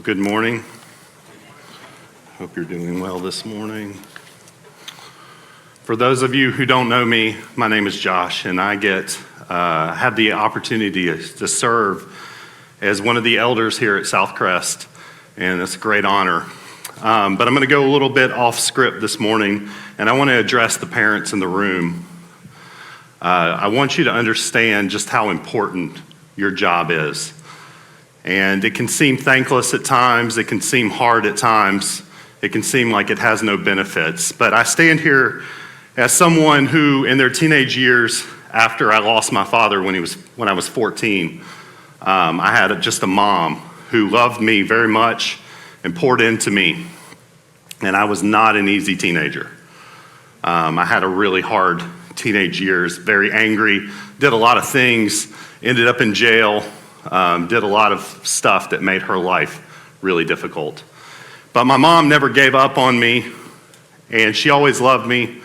Good morning. Hope you're doing well this morning. For those of you who don't know me, my name is Josh, and I have the opportunity to serve as one of the elders here at SouthCrest, and it's a great honor. But I'm going to go a little bit off script this morning, and I want to address the parents in the room. I want you to understand just how important your job is. And it can seem thankless at times, it can seem hard at times, it can seem like it has no benefits. But I stand here as someone who, in their teenage years, after I lost my father when I was 14, I had just a mom who loved me very much and poured into me. And I was not an easy teenager. I had a really hard teenage years, very angry, did a lot of things, ended up in jail, did a lot of stuff that made her life really difficult. But my mom never gave up on me, and she always loved me,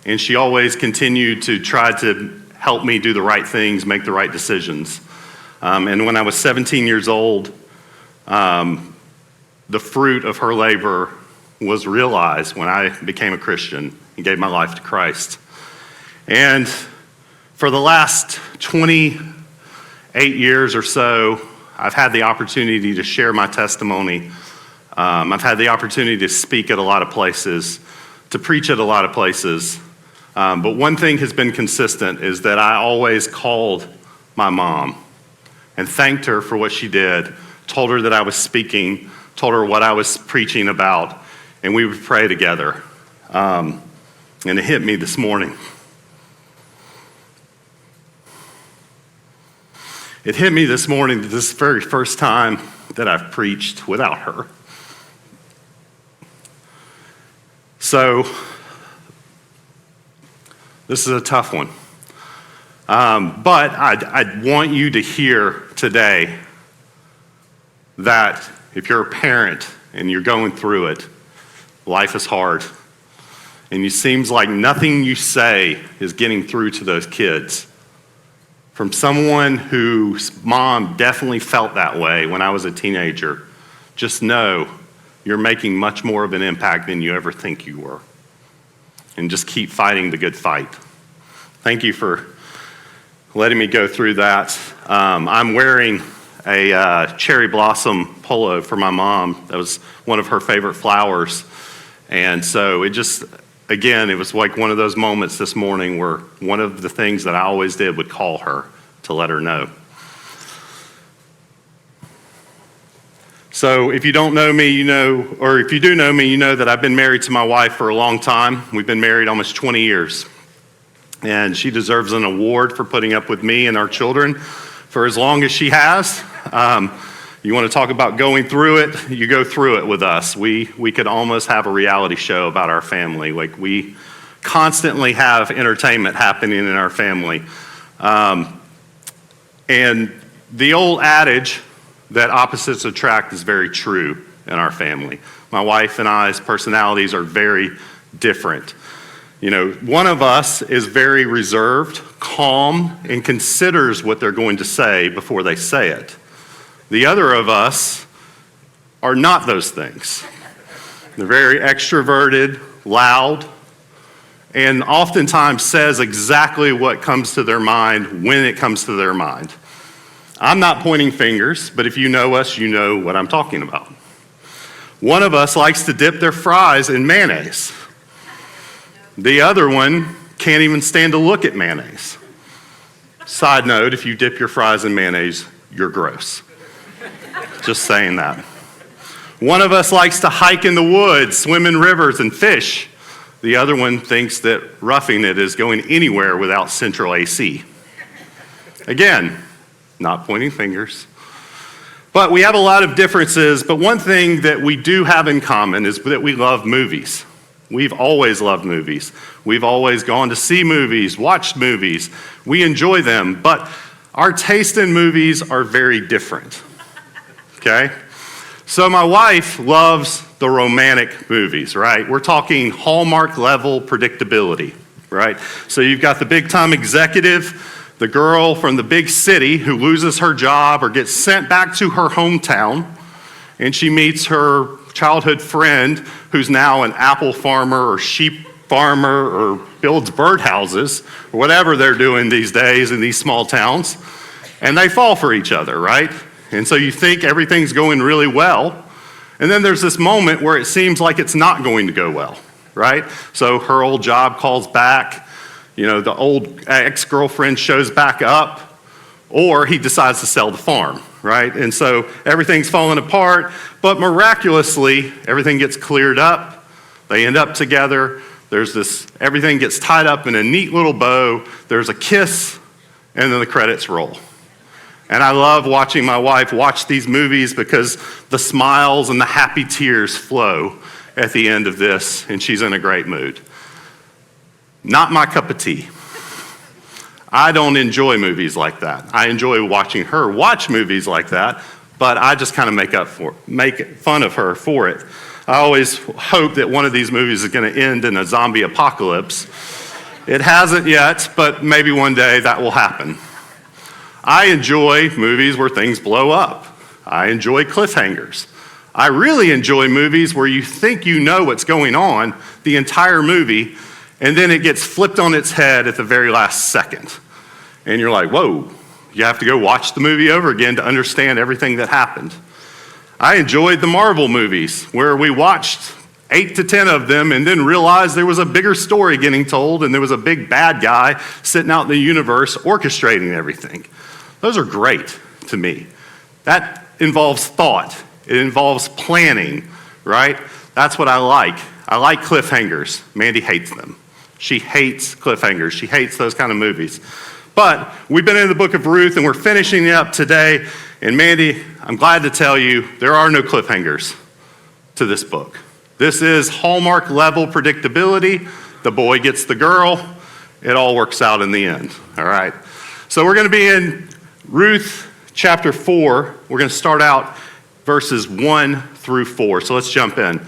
and she always continued to try to help me do the right things, make the right decisions. And when I was 17 years old, the fruit of her labor was realized when I became a Christian and gave my life to Christ. And for the last 28 years or so, I've had the opportunity to share my testimony. I've had the opportunity to speak at a lot of places, to preach at a lot of places. But one thing has been consistent is that I always called my mom and thanked her for what she did, told her that I was speaking, told her what I was preaching about, and we would pray together. And it hit me this morning. It hit me this morning that this very first time that I've preached without her. So, this is a tough one. But I want you to hear today that if you're a parent and you're going through it, life is hard. And it seems like nothing you say is getting through to those kids. From someone whose mom definitely felt that way when I was a teenager, just know you're making much more of an impact than you ever think you were. And just keep fighting the good fight. Thank you for letting me go through that. I'm wearing a cherry blossom polo for my mom. That was one of her favorite flowers. And so it was like one of those moments this morning where one of the things that I always did would call her to let her know. So if you don't know me, or if you do know me, you know that I've been married to my wife for a long time. We've been married almost 20 years. And she deserves an award for putting up with me and our children for as long as she has. You want to talk about going through it, you go through it with us. We could almost have a reality show about our family. Like, we constantly have entertainment happening in our family. And the old adage that opposites attract is very true in our family. My wife and I's personalities are very different. One of us is very reserved, calm, and considers what they're going to say before they say it. The other of us are not those things. They're very extroverted, loud, and oftentimes says exactly what comes to their mind when it comes to their mind. I'm not pointing fingers, but if you know us, you know what I'm talking about. One of us likes to dip their fries in mayonnaise. The other one can't even stand to look at mayonnaise. Side note, if you dip your fries in mayonnaise, you're gross. Just saying that. One of us likes to hike in the woods, swim in rivers, and fish. The other one thinks that roughing it is going anywhere without central AC. Again, not pointing fingers. But we have a lot of differences, but one thing that we do have in common is that we love movies. We've always loved movies. We've always gone to see movies, watched movies. We enjoy them, but our taste in movies are very different. Okay? So my wife loves the romantic movies, right? We're talking Hallmark level predictability, right? So you've got the big time executive, the girl from the big city who loses her job or gets sent back to her hometown, and she meets her childhood friend who's now an apple farmer or sheep farmer or builds birdhouses or whatever they're doing these days in these small towns, and they fall for each other, right? And so you think everything's going really well, and then there's this moment where it seems like it's not going to go well, right? So her old job calls back, the old ex-girlfriend shows back up, or he decides to sell the farm, right? And so everything's falling apart, but miraculously, everything gets cleared up. They end up together. Everything gets tied up in a neat little bow. There's a kiss, and then the credits roll. And I love watching my wife watch these movies because the smiles and the happy tears flow at the end of this, and she's in a great mood. Not my cup of tea. I don't enjoy movies like that. I enjoy watching her watch movies like that, but I just kind of make fun of her for it. I always hope that one of these movies is going to end in a zombie apocalypse. It hasn't yet, but maybe one day that will happen. I enjoy movies where things blow up. I enjoy cliffhangers. I really enjoy movies where you think you know what's going on the entire movie, and then it gets flipped on its head at the very last second. And you're like, whoa, you have to go watch the movie over again to understand everything that happened. I enjoyed the Marvel movies where we watched 8 to 10 of them and then realized there was a bigger story getting told and there was a big bad guy sitting out in the universe orchestrating everything. Those are great to me. That involves thought. It involves planning, right? That's what I like. I like cliffhangers. Mandy hates them. She hates cliffhangers. She hates those kind of movies. But we've been in the book of Ruth, and we're finishing it up today. And Mandy, I'm glad to tell you, there are no cliffhangers to this book. This is Hallmark level predictability. The boy gets the girl. It all works out in the end, all right? So we're going to be in Ruth chapter 4. We're going to start out verses 1 through 4. So let's jump in.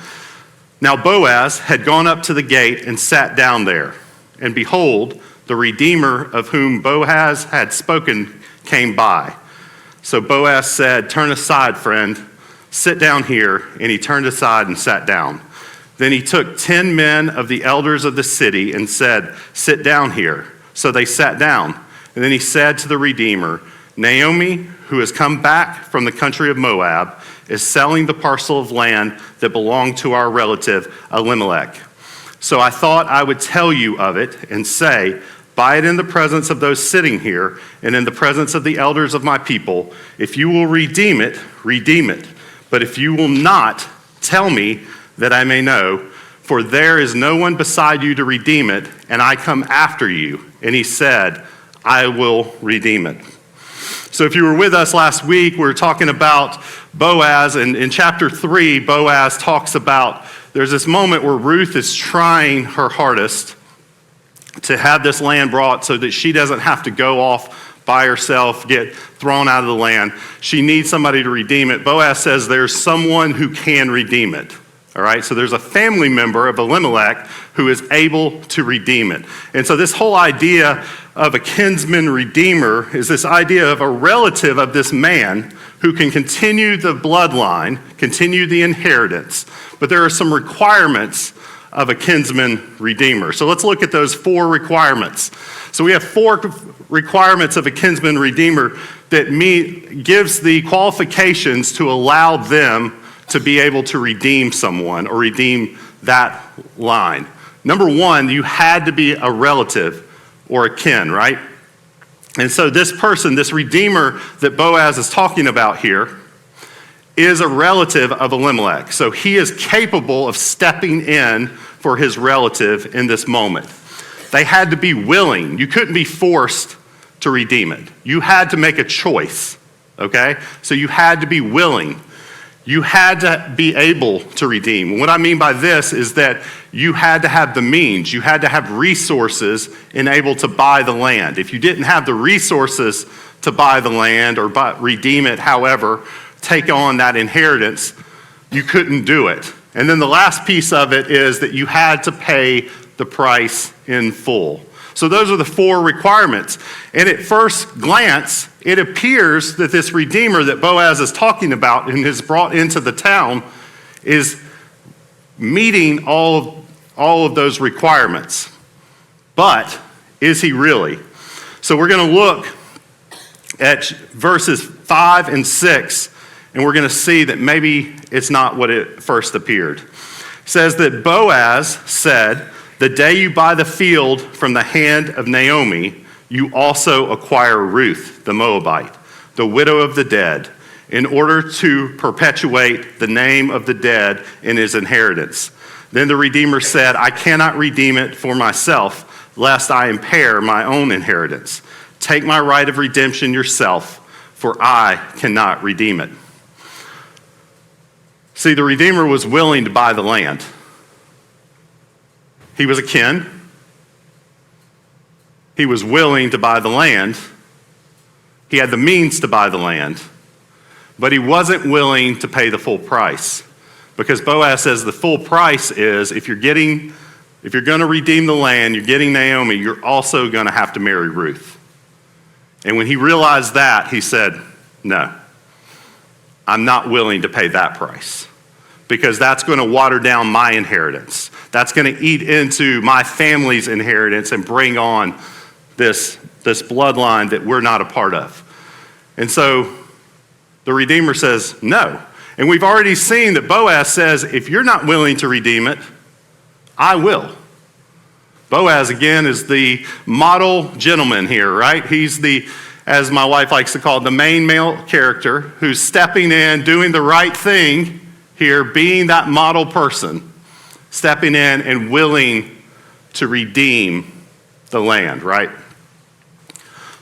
Now Boaz had gone up to the gate and sat down there. And behold, the Redeemer of whom Boaz had spoken came by. So Boaz said, "Turn aside, friend. Sit down here." And he turned aside and sat down. Then he took 10 men of the elders of the city and said, "Sit down here." So they sat down. And then he said to the Redeemer, "Naomi, who has come back from the country of Moab, is selling the parcel of land that belonged to our relative Elimelech. So I thought I would tell you of it and say, buy it in the presence of those sitting here and in the presence of the elders of my people. If you will redeem it, redeem it. But if you will not, tell me that I may know, for there is no one beside you to redeem it, and I come after you." And he said, "I will redeem it." So if you were with us last week, we were talking about Boaz, and in chapter 3, Boaz talks about there's this moment where Ruth is trying her hardest to have this land brought so that she doesn't have to go off by herself, get thrown out of the land. She needs somebody to redeem it. Boaz says there's someone who can redeem it. All right, so there's a family member of Elimelech who is able to redeem it. And so this whole idea of a kinsman redeemer is this idea of a relative of this man who can continue the bloodline, continue the inheritance. But there are some requirements of a kinsman redeemer. So let's look at those 4 requirements. So we have 4 requirements of a kinsman redeemer that gives the qualifications to allow them to be able to redeem someone or redeem that line. Number 1, you had to be a relative or a kin, right? And so this person, this redeemer that Boaz is talking about here, is a relative of Elimelech. So he is capable of stepping in for his relative in this moment. They had to be willing. You couldn't be forced to redeem it. You had to make a choice, okay? So you had to be willing. You had to be able to redeem. What I mean by this is that you had to have the means. You had to have resources and able to buy the land. If you didn't have the resources to buy the land or redeem it, however, take on that inheritance, you couldn't do it. And then the last piece of it is that you had to pay the price in full. So those are the 4 requirements. And at first glance, it appears that this Redeemer that Boaz is talking about and is brought into the town is meeting all of those requirements. But is he really? So we're going to look at verses 5 and 6, and we're going to see that maybe it's not what it first appeared. It says that Boaz said, "The day you buy the field from the hand of Naomi, you also acquire Ruth, the Moabite, the widow of the dead, in order to perpetuate the name of the dead in his inheritance." Then the Redeemer said, "I cannot redeem it for myself, lest I impair my own inheritance. Take my right of redemption yourself, for I cannot redeem it." See, the Redeemer was willing to buy the land. He was a kin. He was willing to buy the land. He had the means to buy the land. But he wasn't willing to pay the full price. Because Boaz says the full price is if you're going to redeem the land, you're getting Naomi, you're also going to have to marry Ruth. And when he realized that, he said, "No, I'm not willing to pay that price, because that's going to water down my inheritance. That's going to eat into my family's inheritance and bring on this bloodline that we're not a part of." And so the Redeemer says, "No." And we've already seen that Boaz says, "If you're not willing to redeem it, I will." Boaz, again, is the model gentleman here, right? He's the, as my wife likes to call it, the main male character who's stepping in, doing the right thing here, being that model person, stepping in and willing to redeem the land, right?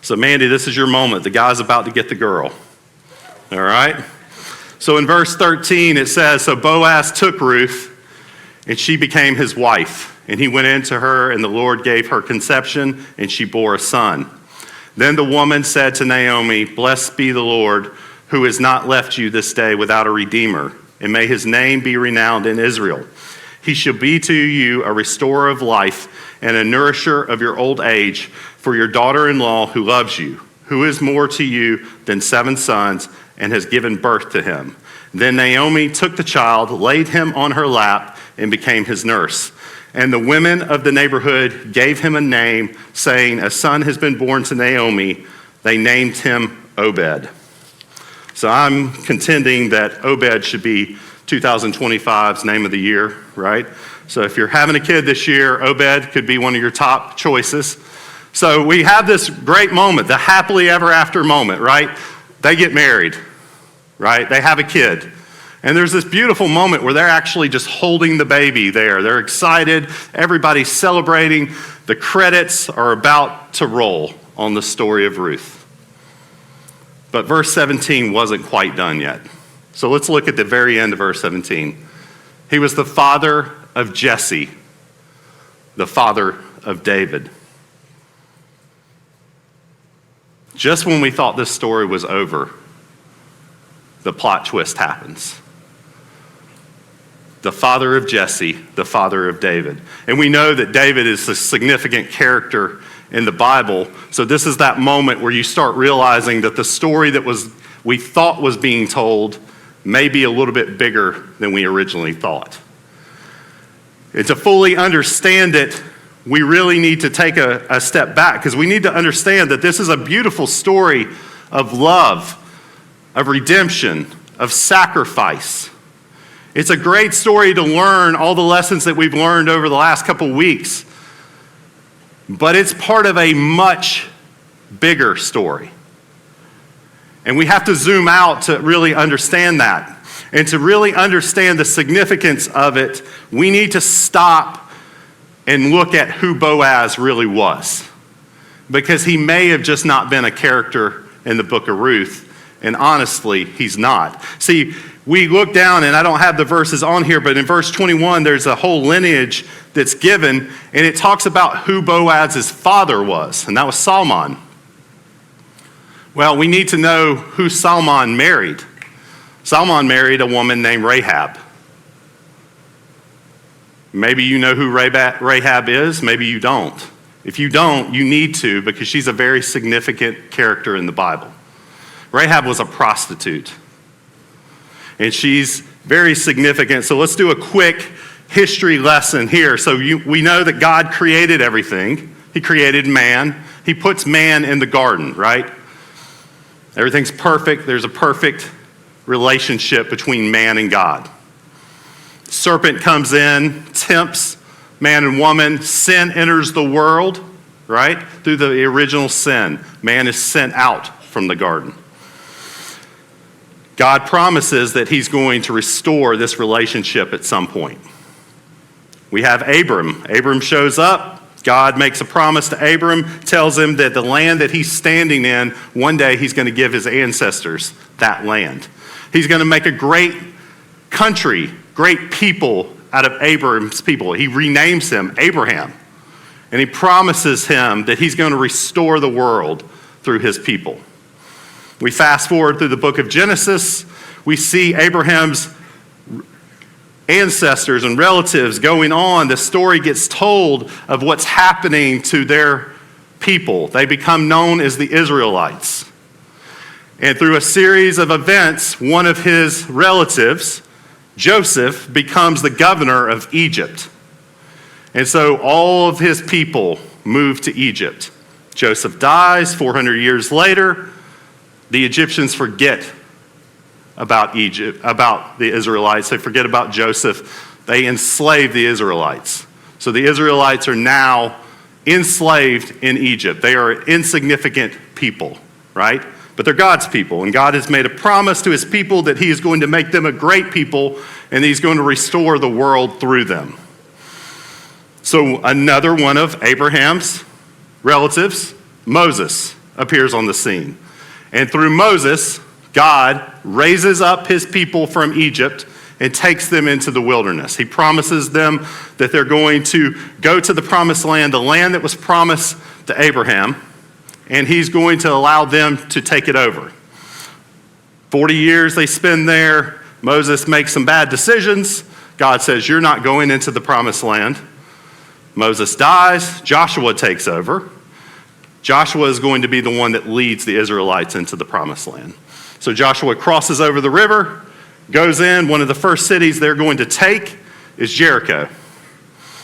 So, Mandy, this is your moment. The guy's about to get the girl, all right? So in verse 13, it says, "So Boaz took Ruth, and she became his wife. And he went into her, and the Lord gave her conception, and she bore a son. Then the woman said to Naomi, 'Blessed be the Lord, who has not left you this day without a redeemer, and may his name be renowned in Israel. He shall be to you a restorer of life and a nourisher of your old age for your daughter-in-law who loves you, who is more to you than 7 sons, and has given birth to him.' Then Naomi took the child, laid him on her lap, and became his nurse. And the women of the neighborhood gave him a name, saying, 'A son has been born to Naomi.' They named him Obed." So I'm contending that Obed should be 2025's name of the year, right? So if you're having a kid this year, Obed could be one of your top choices. So we have this great moment, the happily ever after moment, right? They get married, right? They have a kid. And there's this beautiful moment where they're actually just holding the baby there. They're excited. Everybody's celebrating. The credits are about to roll on the story of Ruth. But verse 17 wasn't quite done yet. So let's look at the very end of verse 17. He was the father of Jesse, the father of David. Just when we thought this story was over, the plot twist happens. The father of Jesse, the father of David. And we know that David is a significant character in the Bible. So this is that moment where you start realizing that the story that we thought was being told may be a little bit bigger than we originally thought. And to fully understand it, we really need to take a step back, because we need to understand that this is a beautiful story of love, of redemption, of sacrifice. It's a great story to learn all the lessons that we've learned over the last couple weeks. But it's part of a much bigger story. And we have to zoom out to really understand that. And to really understand the significance of it, we need to stop and look at who Boaz really was. Because he may have just not been a character in the book of Ruth. And honestly, he's not. See, we look down, and I don't have the verses on here, but in verse 21, there's a whole lineage that's given, and it talks about who Boaz's father was, and that was Salmon. Well, we need to know who Salmon married. Salmon married a woman named Rahab. Maybe you know who Rahab is, maybe you don't. If you don't, you need to, because she's a very significant character in the Bible. Rahab was a prostitute, and she's very significant. So let's do a quick history lesson here. So we know that God created everything. He created man. He puts man in the garden, right? Everything's perfect. There's a perfect relationship between man and God. Serpent comes in, tempts man and woman. Sin enters the world, right? Through the original sin. Man is sent out from the garden. God promises that he's going to restore this relationship at some point. We have Abram. Abram shows up. God makes a promise to Abram, tells him that the land that he's standing in, one day he's going to give his ancestors that land. He's going to make a great country, great people out of Abram's people. He renames him Abraham. And he promises him that he's going to restore the world through his people. We fast forward through the book of Genesis. We see Abraham's ancestors and relatives going on. The story gets told of what's happening to their people. They become known as the Israelites. And through a series of events, one of his relatives, Joseph, becomes the governor of Egypt. And so all of his people move to Egypt. Joseph dies 400 years later. The Egyptians forget about Egypt, about the Israelites. They forget about Joseph. They enslave the Israelites. So the Israelites are now enslaved in Egypt. They are insignificant people, right? But they're God's people, and God has made a promise to his people that he is going to make them a great people, and he's going to restore the world through them. So another one of Abraham's relatives, Moses, appears on the scene. And through Moses, God raises up his people from Egypt and takes them into the wilderness. He promises them that they're going to go to the promised land, the land that was promised to Abraham, and he's going to allow them to take it over. 40 years they spend there. Moses makes some bad decisions. God says, you're not going into the promised land. Moses dies. Joshua takes over. Joshua is going to be the one that leads the Israelites into the promised land. So Joshua crosses over the river, goes in. One of the first cities they're going to take is Jericho.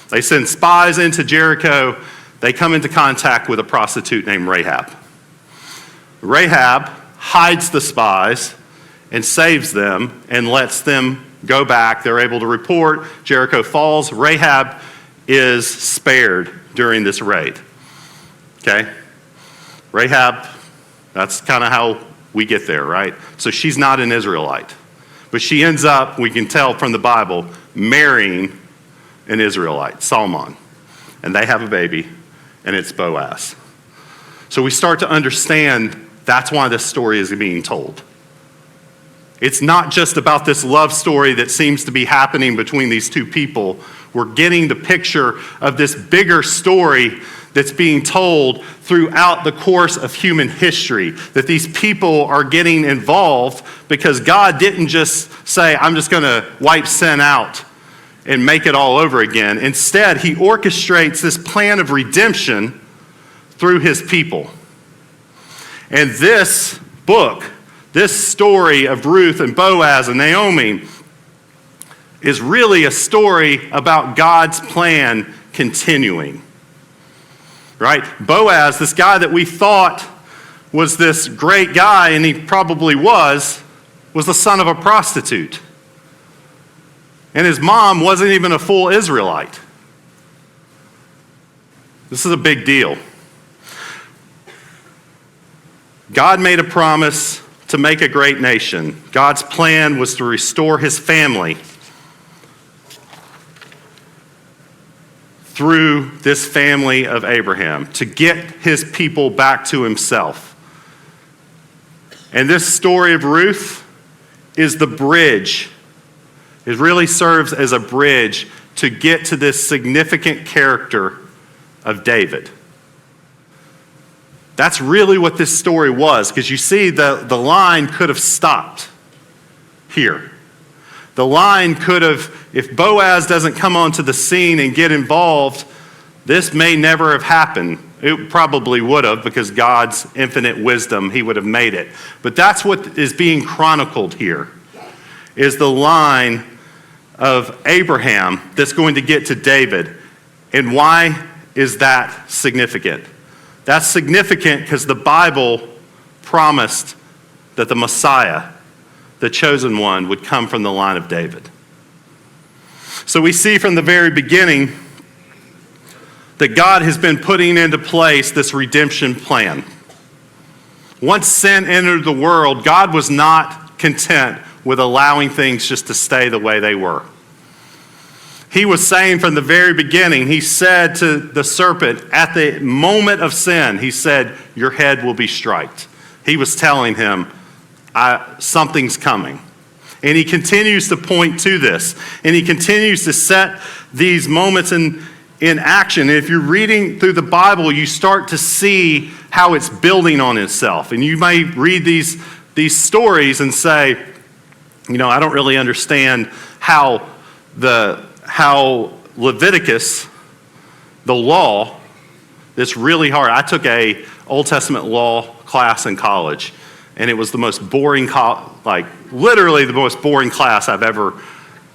They send spies into Jericho. They come into contact with a prostitute named Rahab. Rahab hides the spies and saves them and lets them go back. They're able to report. Jericho falls. Rahab is spared during this raid. Okay? Rahab, that's kind of how we get there, right? So she's not an Israelite. But she ends up, we can tell from the Bible, marrying an Israelite, Salmon. And they have a baby, and it's Boaz. So we start to understand that's why this story is being told. It's not just about this love story that seems to be happening between these two people. We're getting the picture of this bigger story that's being told throughout the course of human history, that these people are getting involved because God didn't just say, I'm just going to wipe sin out and make it all over again. Instead, he orchestrates this plan of redemption through his people. And this book, this story of Ruth and Boaz and Naomi, is really a story about God's plan continuing. Right? Boaz, this guy that we thought was this great guy, and he probably was the son of a prostitute. And his mom wasn't even a full Israelite. This is a big deal. God made a promise to make a great nation. God's plan was to restore his family through this family of Abraham, to get his people back to himself. And this story of Ruth is the bridge. It really serves as a bridge to get to this significant character of David. That's really what this story was, because you see the line could have stopped here. The line could have, if Boaz doesn't come onto the scene and get involved, This may never have happened. It probably would have, because God's infinite wisdom, he would have made it. But that's what is being chronicled here, is the line of Abraham that's going to get to David. And why is that significant? That's significant because the Bible promised that the Messiah, the chosen one, would come from the line of David. So we see from the very beginning that God has been putting into place this redemption plan. Once sin entered the world, God was not content with allowing things just to stay the way they were. He was saying from the very beginning, he said to the serpent at the moment of sin, he said, your head will be striked. He was telling him, something's coming. And he continues to point to this. And he continues to set these moments in action. And if you're reading through the Bible, you start to see how it's building on itself. And you may read these stories and say, I don't really understand how Leviticus, the law, it's really hard. I took a Old Testament law class in college, and it was the most boring, literally the most boring class I've ever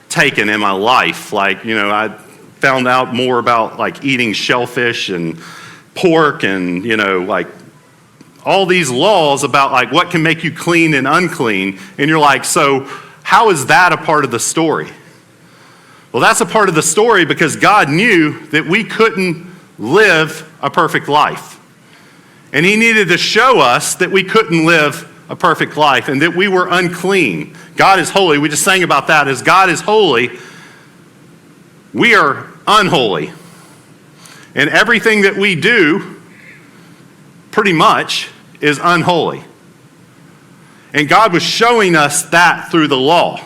taken in my life. I found out more about eating shellfish and pork and, all these laws about what can make you clean and unclean. And you're like, so how is that a part of the story? Well, that's a part of the story because God knew that we couldn't live a perfect life. And he needed to show us that we couldn't live a perfect life and that we were unclean. God is holy. We just sang about that. As God is holy, we are unholy. And everything that we do, pretty much, is unholy. And God was showing us that through the law.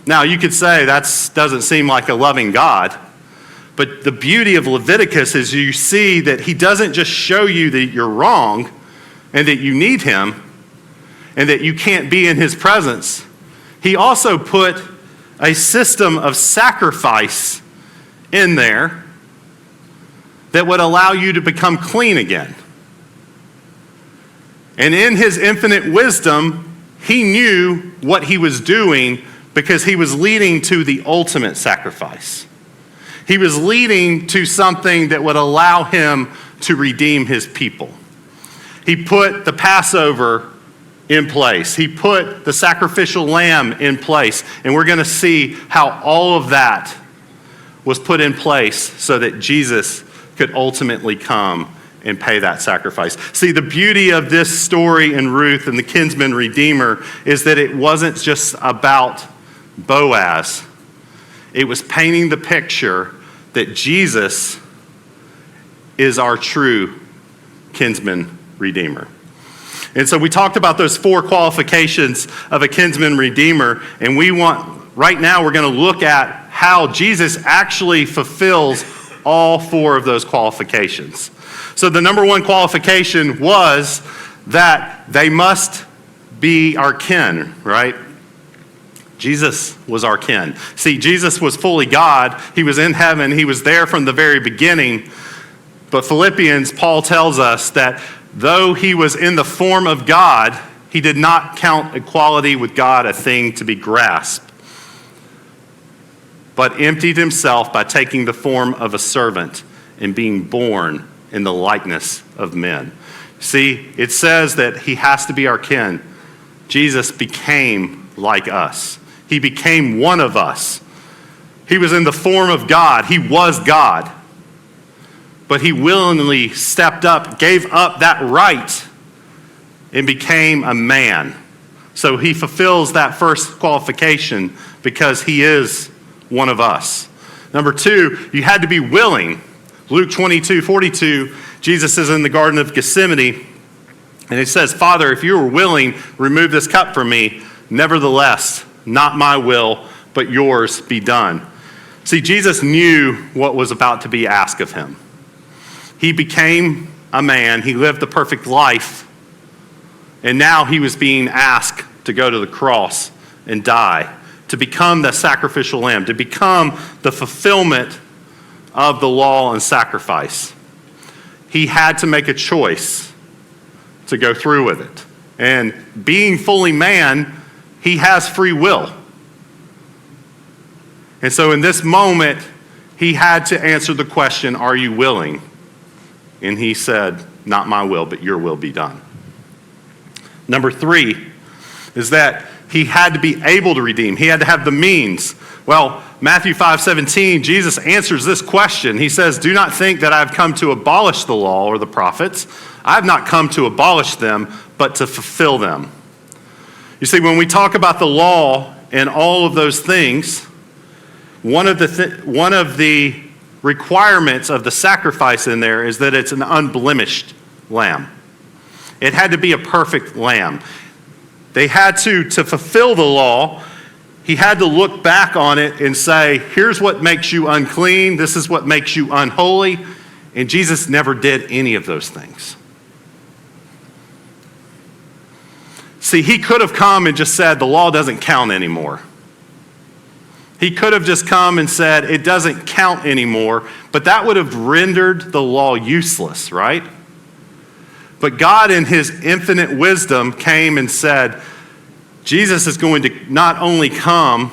Now, you could say that doesn't seem like a loving God, but the beauty of Leviticus is you see that he doesn't just show you that you're wrong and that you need him and that you can't be in his presence. He also put a system of sacrifice in there that would allow you to become clean again. And in his infinite wisdom, he knew what he was doing because he was leading to the ultimate sacrifice. He was leading to something that would allow him to redeem his people. He put the Passover in place. He put the sacrificial lamb in place. And we're going to see how all of that was put in place so that Jesus could ultimately come and pay that sacrifice. See, the beauty of this story in Ruth and the kinsman redeemer is that it wasn't just about Boaz. It was painting the picture that Jesus is our true kinsman redeemer. And so we talked about those 4 qualifications of a kinsman redeemer, and right now we're going to look at how Jesus actually fulfills all 4 of those qualifications. So the number 1 qualification was that they must be our kin, right? Jesus was our kin. See, Jesus was fully God. He was in heaven. He was there from the very beginning. But Philippians, Paul tells us that though he was in the form of God, he did not count equality with God a thing to be grasped, but emptied himself by taking the form of a servant and being born in the likeness of men. See, it says that he has to be our kin. Jesus became like us. He became one of us. He was in the form of God. He was God. But he willingly stepped up, gave up that right, and became a man. So he fulfills that first qualification because he is one of us. Number 2, you had to be willing. Luke 22:42, Jesus is in the Garden of Gethsemane, and he says, Father, if you were willing, remove this cup from me. Nevertheless, not my will, but yours be done. See, Jesus knew what was about to be asked of him. He became a man. He lived the perfect life. And now he was being asked to go to the cross and die, to become the sacrificial lamb, to become the fulfillment of the law and sacrifice. He had to make a choice to go through with it. And being fully man, he has free will. And so in this moment, he had to answer the question, are you willing? And he said, not my will, but your will be done. Number 3 is that he had to be able to redeem. He had to have the means. Well, Matthew 5:17, Jesus answers this question. He says, do not think that I have come to abolish the law or the prophets. I have not come to abolish them, but to fulfill them. You see, when we talk about the law and all of those things, one of the requirements of the sacrifice in there is that it's an unblemished lamb. It had to be a perfect lamb. They had to fulfill the law, he had to look back on it and say, here's what makes you unclean, this is what makes you unholy, and Jesus never did any of those things. See, he could have come and just said, the law doesn't count anymore. He could have just come and said, it doesn't count anymore, but that would have rendered the law useless, right? But God, in his infinite wisdom, came and said, Jesus is going to not only come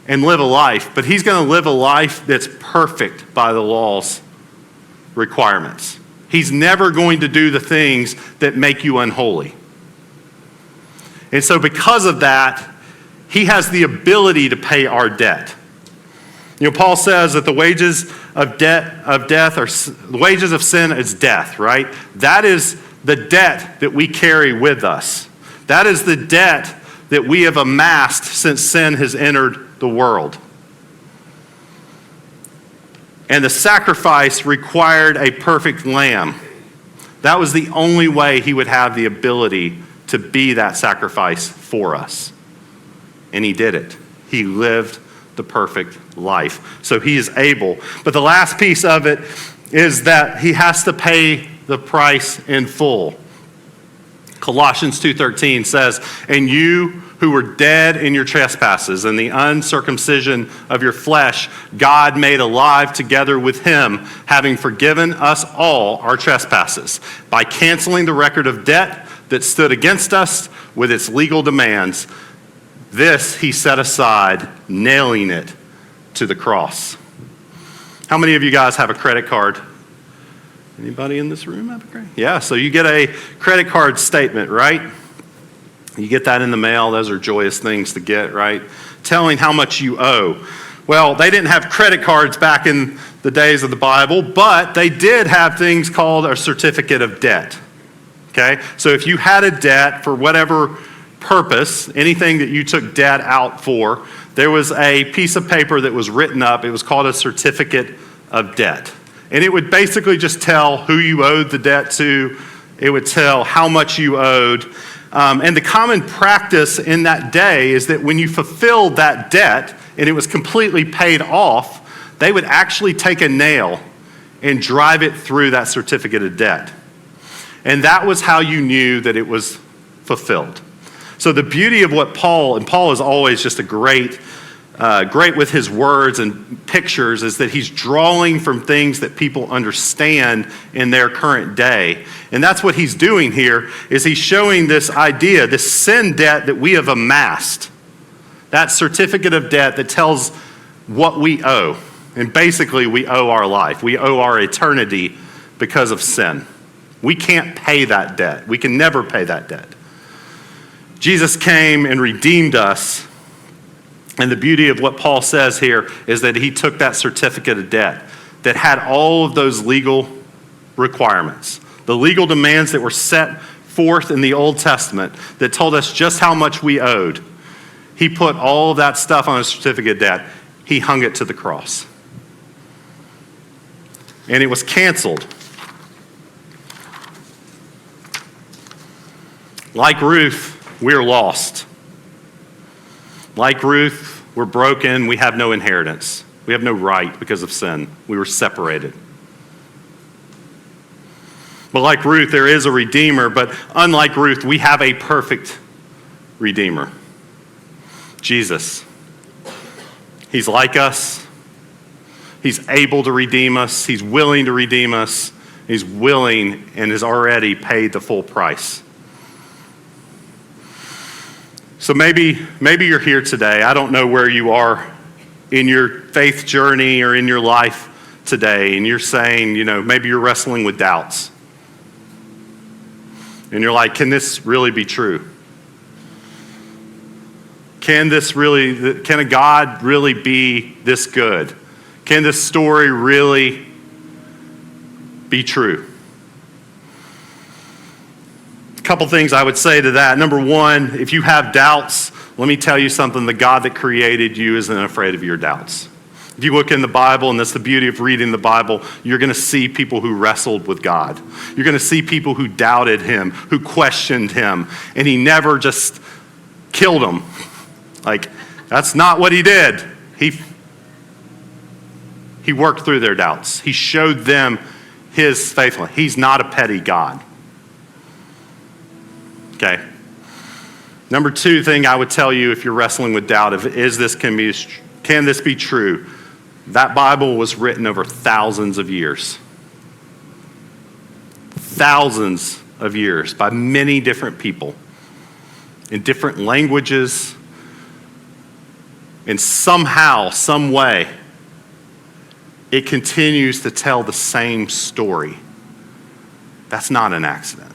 and live a life, but he's going to live a life that's perfect by the law's requirements. He's never going to do the things that make you unholy. And so because of that, he has the ability to pay our debt. You know, Paul says that the wages of the wages of sin is death, right? That is the debt that we carry with us. That is the debt that we have amassed since sin has entered the world. And the sacrifice required a perfect lamb. That was the only way he would have the ability to be that sacrifice for us. And he did it. He lived the perfect life. So he is able. But the last piece of it is that he has to pay the price in full. Colossians 2:13 says, and you who were dead in your trespasses and the uncircumcision of your flesh, God made alive together with him, having forgiven us all our trespasses by canceling the record of debt that stood against us with its legal demands. This he set aside, nailing it to the cross. How many of you guys have a credit card? Anybody in this room have a credit? Yeah, so you get a credit card statement, right? You get that in the mail. Those are joyous things to get, right? Telling how much you owe. Well, they didn't have credit cards back in the days of the Bible, but they did have things called a certificate of debt. Okay? So if you had a debt for whatever purpose, anything that you took debt out for, there was a piece of paper that was written up. It was called a certificate of debt. And it would basically just tell who you owed the debt to. It would tell how much you owed. And the common practice in that day is that when you fulfilled that debt and it was completely paid off, they would actually take a nail and drive it through that certificate of debt. And that was how you knew that it was fulfilled. So the beauty of what Paul is always just a great with his words and pictures, is that he's drawing from things that people understand in their current day. And that's what he's doing here, is he's showing this idea, this sin debt that we have amassed. That certificate of debt that tells what we owe. And basically we owe our life. We owe our eternity because of sin. We can't pay that debt. We can never pay that debt. Jesus came and redeemed us. And the beauty of what Paul says here is that he took that certificate of debt that had all of those legal requirements, the legal demands that were set forth in the Old Testament that told us just how much we owed. He put all of that stuff on a certificate of debt. He hung it to the cross. And it was canceled. Like Ruth, we're lost. Like Ruth, we're broken. We have no inheritance. We have no right because of sin. We were separated. But like Ruth, there is a Redeemer. But unlike Ruth, we have a perfect Redeemer. Jesus. He's like us. He's able to redeem us. He's willing to redeem us. He's willing and has already paid the full price. So maybe you're here today. I don't know where you are in your faith journey or in your life today, and you're saying, maybe you're wrestling with doubts. And you're like, can this really be true? Can a God really be this good? Can this story really be true? A couple things I would say to that. Number one, if you have doubts, let me tell you something. The God that created you isn't afraid of your doubts. If you look in the Bible, and that's the beauty of reading the Bible, you're going to see people who wrestled with God. You're going to see people who doubted him, who questioned him, and he never just killed them. Like, that's not what he did. He worked through their doubts. He showed them his faithfulness. He's not a petty God. Okay. Number two thing I would tell you if you're wrestling with doubt, can this be true? That Bible was written over thousands of years. Thousands of years by many different people in different languages. And somehow, some way, it continues to tell the same story. That's not an accident.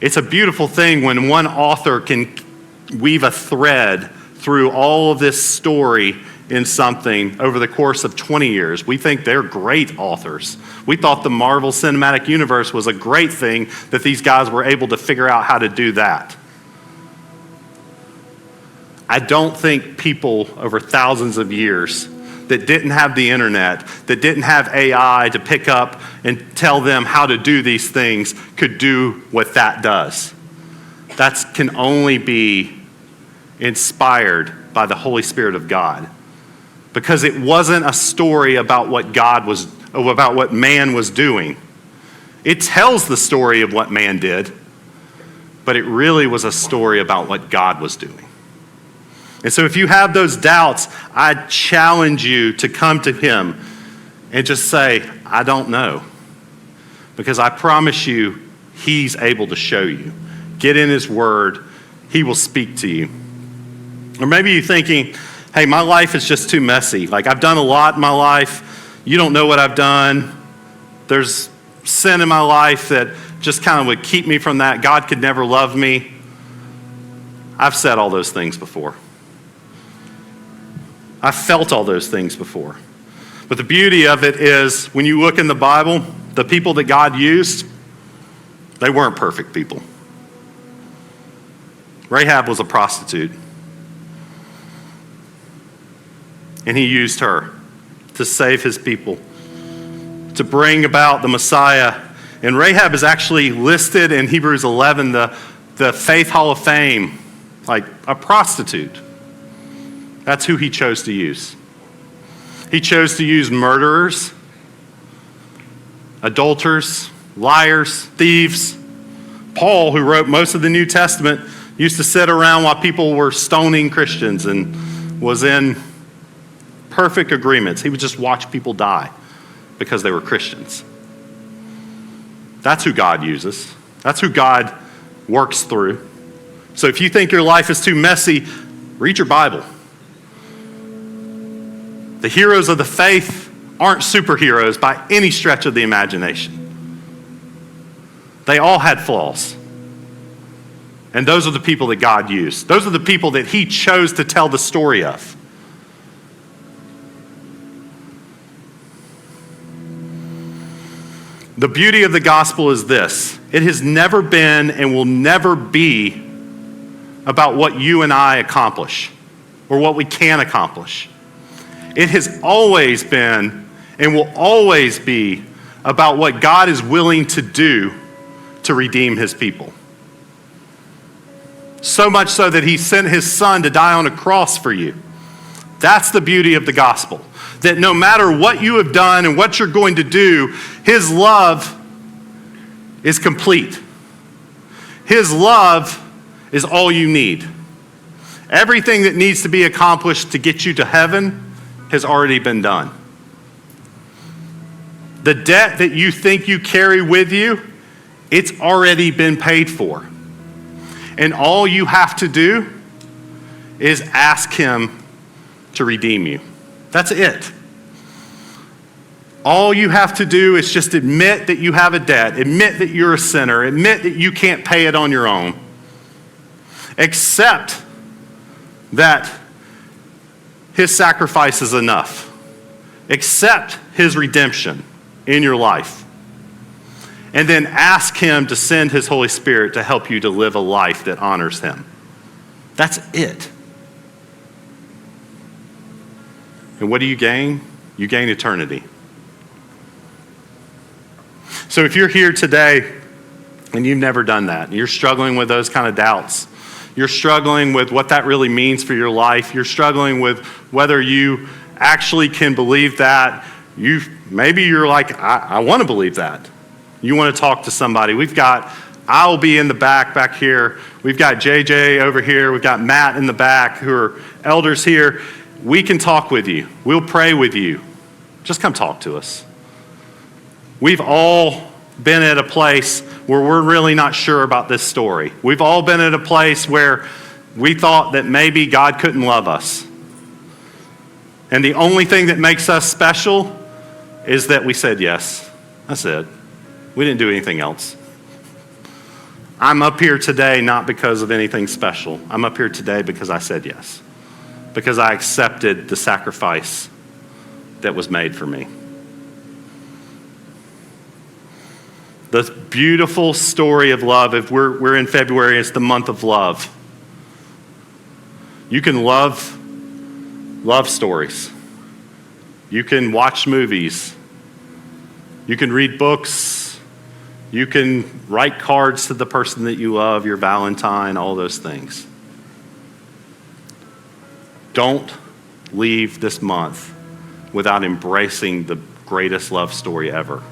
It's a beautiful thing when one author can weave a thread through all of this story in something over the course of 20 years. We think they're great authors. We thought the Marvel Cinematic Universe was a great thing that these guys were able to figure out how to do that. I don't think people over thousands of years that didn't have the internet, that didn't have AI to pick up and tell them how to do these things could do what that does. That can only be inspired by the Holy Spirit of God. Because it wasn't a story about what man was doing. It tells the story of what man did, but it really was a story about what God was doing. And so if you have those doubts, I challenge you to come to him and just say, I don't know. Because I promise you, he's able to show you. Get in his word. He will speak to you. Or maybe you're thinking, hey, my life is just too messy. Like, I've done a lot in my life. You don't know what I've done. There's sin in my life that just kind of would keep me from that. God could never love me. I've said all those things before. I've felt all those things before. But the beauty of it is, when you look in the Bible, the people that God used, they weren't perfect people. Rahab was a prostitute. And he used her to save his people, to bring about the Messiah. And Rahab is actually listed in Hebrews 11, the Faith Hall of Fame, like a prostitute. That's who he chose to use. He chose to use murderers, adulterers, liars, thieves. Paul, who wrote most of the New Testament, used to sit around while people were stoning Christians and was in perfect agreements. He would just watch people die because they were Christians. That's who God uses. That's who God works through. So if you think your life is too messy, read your Bible. The heroes of the faith aren't superheroes by any stretch of the imagination. They all had flaws. And those are the people that God used. Those are the people that he chose to tell the story of. The beauty of the gospel is this: it has never been and will never be about what you and I accomplish or what we can accomplish. It has always been and will always be about what God is willing to do to redeem his people. So much so that he sent his son to die on a cross for you. That's the beauty of the gospel. That no matter what you have done and what you're going to do, his love is complete. His love is all you need. Everything that needs to be accomplished to get you to heaven has already been done. The debt that you think you carry with you, it's already been paid for. And all you have to do is ask him to redeem you. That's it. All you have to do is just admit that you have a debt, admit that you're a sinner, admit that you can't pay it on your own. Accept that his sacrifice is enough. Accept his redemption in your life. And then ask him to send his Holy Spirit to help you to live a life that honors him. That's it. And what do you gain? You gain eternity. So if you're here today and you've never done that, and you're struggling with those kind of doubts, you're struggling with what that really means for your life, you're struggling with whether you actually can believe that, maybe you're like, I want to believe that. You want to talk to somebody. I'll be in the back here. We've got JJ over here. We've got Matt in the back who are elders here. We can talk with you. We'll pray with you. Just come talk to us. We've all been at a place where we're really not sure about this story. We've all been at a place where we thought that maybe God couldn't love us. And the only thing that makes us special is that we said yes. That's it. We didn't do anything else. I'm up here today not because of anything special. I'm up here today because I said yes. Because I accepted the sacrifice that was made for me. The beautiful story of love, if we're in February, it's the month of love. You can love stories. You can watch movies. You can read books. You can write cards to the person that you love, your Valentine, all those things. Don't leave this month without embracing the greatest love story ever.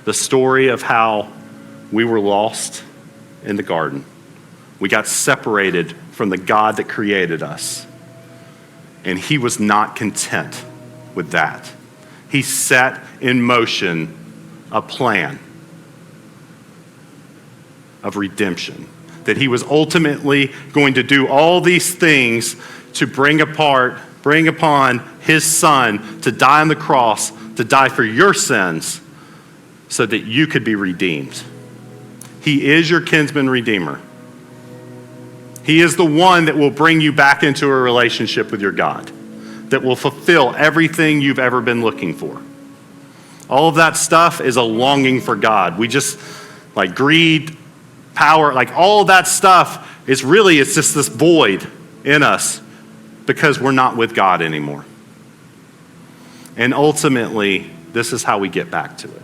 The story of how we were lost in the garden. We got separated from the God that created us. And he was not content with that. He set in motion a plan of redemption. That he was ultimately going to do all these things to bring upon his son to die on the cross, to die for your sins, so that you could be redeemed. He is your kinsman redeemer. He is the one that will bring you back into a relationship with your God, that will fulfill everything you've ever been looking for. All of that stuff is a longing for God. We just, like greed, power, like all of that stuff it's just this void in us because we're not with God anymore. And ultimately, this is how we get back to it.